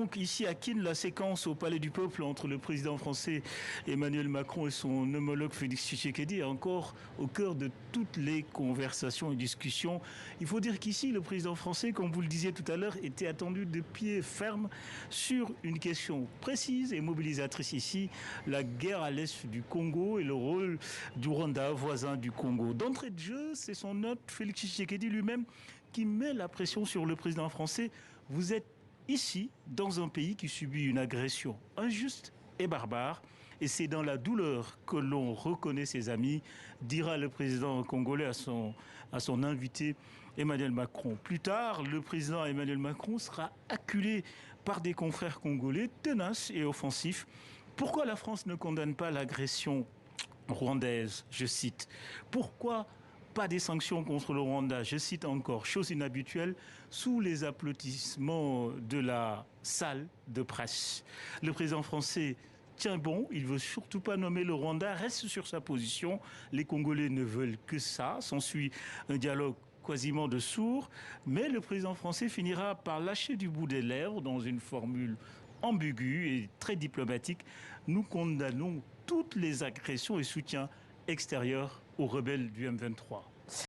donc ici à Cannes la séquence au Palais du Peuple entre le président français Emmanuel Macron et son homologue Félix Tshisekedi est encore au cœur de toutes les conversations et discussions. Il faut dire qu'ici, le président français, comme vous le disiez tout à l'heure, était attendu de pied ferme sur une question précise et mobilisatrice ici, la guerre à l'est du Congo et le rôle du Rwanda, voisin du Congo. D'entrée de jeu, c'est son hôte Félix Tshisekedi lui-même qui met la pression sur le président français. Vous êtes ici, dans un pays qui subit une agression injuste et barbare, et c'est dans la douleur que l'on reconnaît ses amis, dira le président congolais à son invité Emmanuel Macron. Plus tard, le président Emmanuel Macron sera acculé par des confrères congolais tenaces et offensifs. Pourquoi la France ne condamne pas l'agression rwandaise, je cite. Pourquoi pas des sanctions contre le Rwanda, je cite encore, chose inhabituelle, sous les applaudissements de la salle de presse. Le président français tient bon, il veut surtout pas nommer le Rwanda, reste sur sa position. Les Congolais ne veulent que ça, s'ensuit un dialogue quasiment de sourds, mais le président français finira par lâcher du bout des lèvres dans une formule ambiguë et très diplomatique. Nous condamnons toutes les agressions et soutiens extérieurs aux rebelles du M23.